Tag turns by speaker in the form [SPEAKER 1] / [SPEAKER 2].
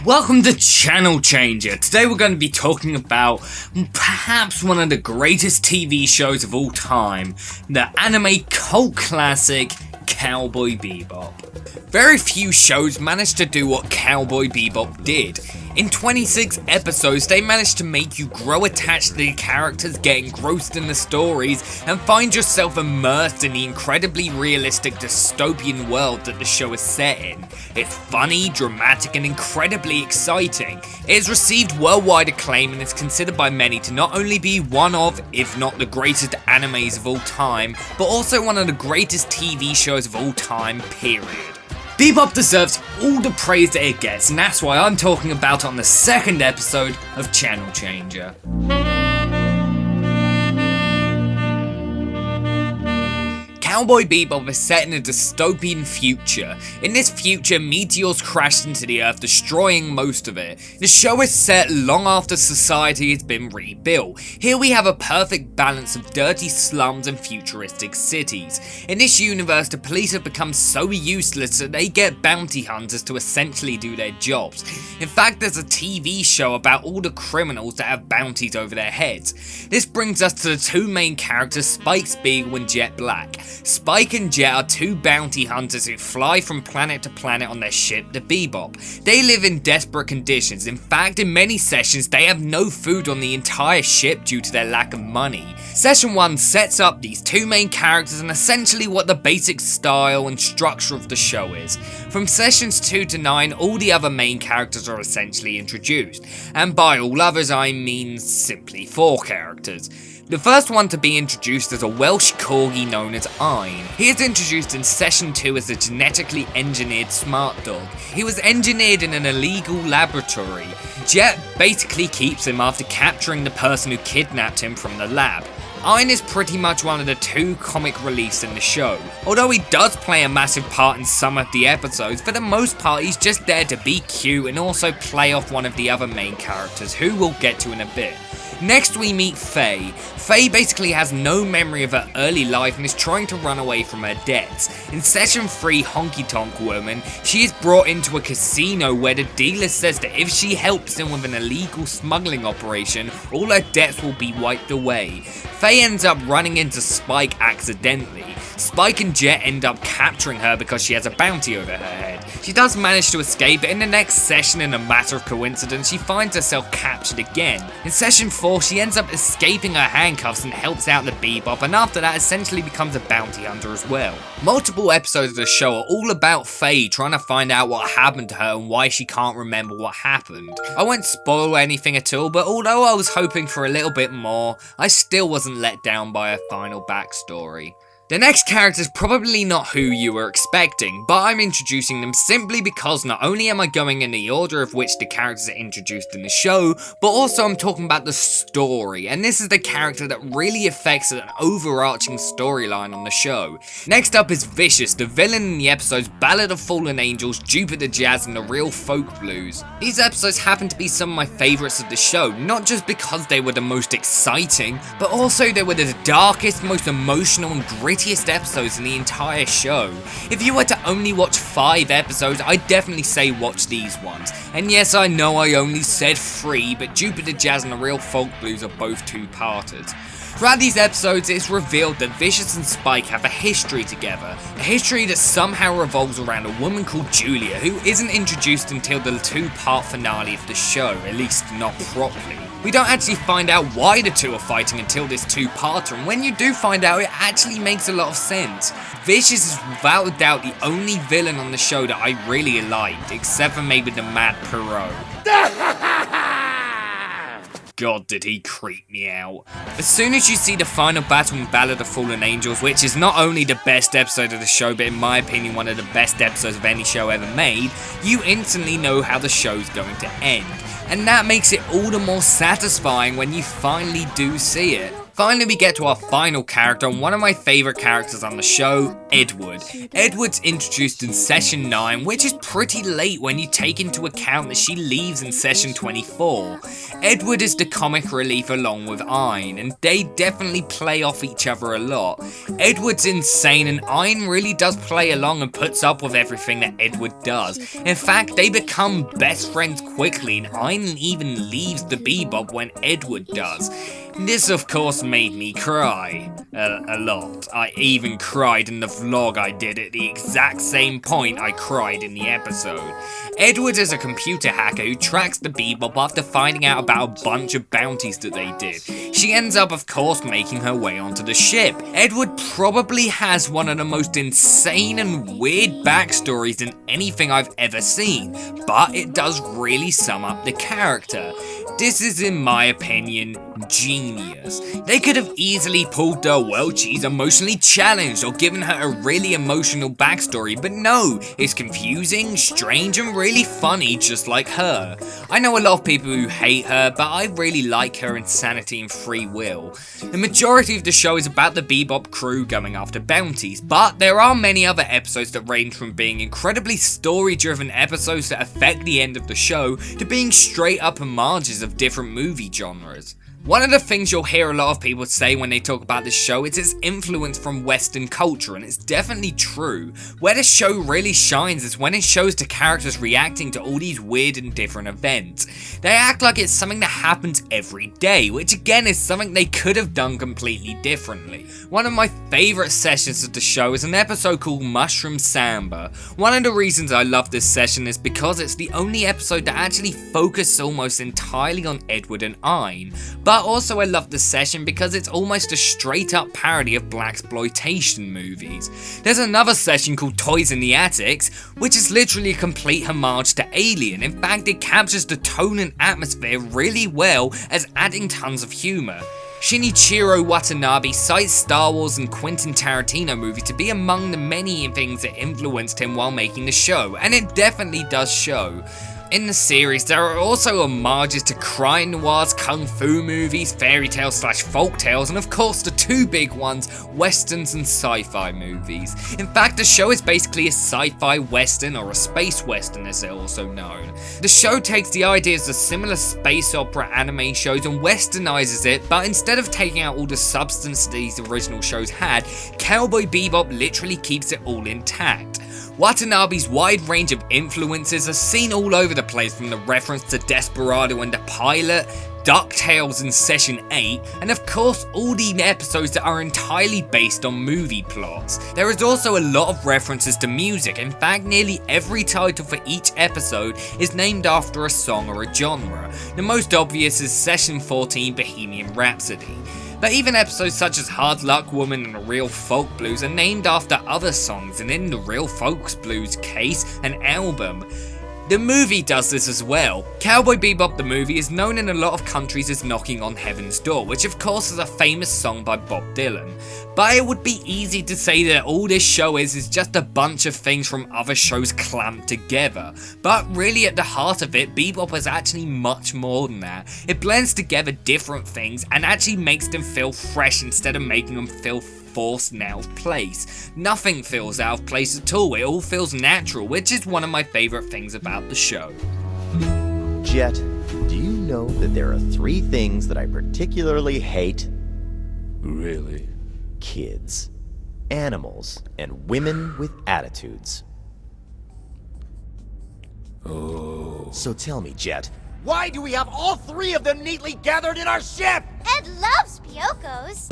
[SPEAKER 1] Welcome to Channel Changer. Today we're going to be talking about perhaps one of the greatest TV shows of all time, the anime cult classic Cowboy Bebop. Very few shows managed to do what Cowboy Bebop did. In 26 episodes, they managed to make you grow attached to the characters, get engrossed in the stories, and find yourself immersed in the incredibly realistic dystopian world that the show is set in. It's funny, dramatic, and incredibly exciting. It has received worldwide acclaim and is considered by many to not only be one of, if not the greatest animes of all time, but also one of the greatest TV shows of all time, period. Bebop deserves all the praise that it gets, and that's why I'm talking about it on the second episode of Channel Changer. Cowboy Bebop is set in a dystopian future. In this future, meteors crashed into the earth, destroying most of it. The show is set long after society has been rebuilt. Here we have a perfect balance of dirty slums and futuristic cities. In this universe, the police have become so useless that they get bounty hunters to essentially do their jobs. In fact, there's a TV show about all the criminals that have bounties over their heads. This brings us to the two main characters, Spike Spiegel and Jet Black. Spike and Jet are two bounty hunters who fly from planet to planet on their ship, the Bebop. They live in desperate conditions. In fact, in many sessions, they have no food on the entire ship due to their lack of money. Session 1 sets up these two main characters and essentially what the basic style and structure of the show is. From sessions 2 to 9, all the other main characters are essentially introduced. And by all others, I mean simply 4 characters. The first one to be introduced is a Welsh corgi known as Ein. He is introduced in session 2 as a genetically engineered smart dog. He was engineered in an illegal laboratory. Jet basically keeps him after capturing the person who kidnapped him from the lab. Ein is pretty much one of the 2 comic reliefs in the show. Although he does play a massive part in some of the episodes, for the most part he's just there to be cute and also play off one of the other main characters, who we'll get to in a bit. Next we meet Faye. Faye basically has no memory of her early life and is trying to run away from her debts. In session 3, Honky Tonk Woman, she is brought into a casino where the dealer says that if she helps him with an illegal smuggling operation, all her debts will be wiped away. Faye ends up running into Spike accidentally. Spike and Jet end up capturing her because she has a bounty over her head. She does manage to escape, but in the next session, in a matter of coincidence, she finds herself captured again. In session 4, she ends up escaping her handcuffs and helps out the Bebop, and after that essentially becomes a bounty hunter as well. Multiple episodes of the show are all about Faye trying to find out what happened to her and why she can't remember what happened. I won't spoil anything at all, but although I was hoping for a little bit more, I still wasn't let down by her final backstory. The next character is probably not who you were expecting, but I'm introducing them simply because not only am I going in the order of which the characters are introduced in the show, but also I'm talking about the story, and this is the character that really affects an overarching storyline on the show. Next up is Vicious, the villain in the episodes Ballad of Fallen Angels, Jupiter Jazz, and The Real Folk Blues. These episodes happen to be some of my favourites of the show, not just because they were the most exciting, but also they were the darkest, most emotional and gritty episodes in the entire show. If you were to only watch 5 episodes, I'd definitely say watch these ones. And yes, I know I only said 3, but Jupiter Jazz and The Real Folk Blues are both 2-parters. Throughout these episodes, it's revealed that Vicious and Spike have a history together. A history that somehow revolves around a woman called Julia, who isn't introduced until the 2-part finale of the show, at least not properly. We don't actually find out why the two are fighting until this 2-parter, and when you do find out, it actually makes a lot of sense. Vicious is without a doubt the only villain on the show that I really liked, except for maybe the Mad Perot. God, did he creep me out. As soon as you see the final battle in Ballad of Fallen Angels, which is not only the best episode of the show, but in my opinion one of the best episodes of any show ever made, you instantly know how the show's going to end. And that makes it all the more satisfying when you finally do see it. Finally, we get to our final character, and one of my favourite characters on the show, Edward. Edward's introduced in session 9, which is pretty late when you take into account that she leaves in session 24. Edward is the comic relief along with Ein, and they definitely play off each other a lot. Edward's insane, and Ein really does play along and puts up with everything that Edward does. In fact, they become best friends quickly, and Ein even leaves the Bebop when Edward does. This of course made me cry a lot. I even cried in the vlog I did at the exact same point I cried in the episode. Edward is a computer hacker who tracks the Bebop after finding out about a bunch of bounties that they did. She ends up of course making her way onto the ship. Edward probably has one of the most insane and weird backstories in anything I've ever seen, but it does really sum up the character. This is, in my opinion, genius. They could have easily pulled the, well, she's emotionally challenged, or given her a really emotional backstory, but no, it's confusing, strange, and really funny just like her. I know a lot of people who hate her, but I really like her insanity and free will. The majority of the show is about the Bebop crew going after bounties, but there are many other episodes that range from being incredibly story-driven episodes that affect the end of the show, to being straight up homages of different movie genres. One of the things you'll hear a lot of people say when they talk about this show is its influence from Western culture, and it's definitely true. Where the show really shines is when it shows the characters reacting to all these weird and different events. They act like it's something that happens every day, which again is something they could have done completely differently. One of my favourite sessions of the show is an episode called Mushroom Samba. One of the reasons I love this session is because it's the only episode that actually focuses almost entirely on Edward and Ein, but also I love this session because it's almost a straight up parody of blaxploitation movies. There's another session called Toys in the Attics, which is literally a complete homage to Alien. In fact, it captures the tone and atmosphere really well as adding tons of humour. Shinichiro Watanabe cites Star Wars and Quentin Tarantino movies to be among the many things that influenced him while making the show, and it definitely does show. In the series, there are also homages to crime noirs, kung fu movies, fairy tales slash folk tales, and of course the two big ones, westerns and sci-fi movies. In fact, the show is basically a sci-fi western, or a space western as they're also known. The show takes the ideas of similar space opera anime shows and westernizes it, but instead of taking out all the substance these original shows had, Cowboy Bebop literally keeps it all intact. Watanabe's wide range of influences are seen all over the place, from the reference to Desperado and the Pilot, DuckTales in Session 8, and of course all the episodes that are entirely based on movie plots. There is also a lot of references to music. In fact, nearly every title for each episode is named after a song or a genre. The most obvious is Session 14 Bohemian Rhapsody. But even episodes such as Hard Luck Woman and The Real Folk Blues are named after other songs, and in The Real Folk Blues case, an album. The movie does this as well. Cowboy Bebop the movie is known in a lot of countries as Knocking on Heaven's Door, which of course is a famous song by Bob Dylan. But it would be easy to say that all this show is just a bunch of things from other shows clamped together. But really at the heart of it, Bebop is actually much more than that. It blends together different things and actually makes them feel fresh instead of making them feel forced and out of place. Nothing feels out of place at all, it all feels natural, which is one of my favourite things about the show.
[SPEAKER 2] Jet, do you know that there are 3 things that I particularly hate?
[SPEAKER 3] Really?
[SPEAKER 2] Kids, animals, and women with attitudes.
[SPEAKER 3] Oh.
[SPEAKER 2] So tell me, Jet,
[SPEAKER 4] Why do we have all 3 of them neatly gathered in our ship?
[SPEAKER 5] Ed loves Pyokos.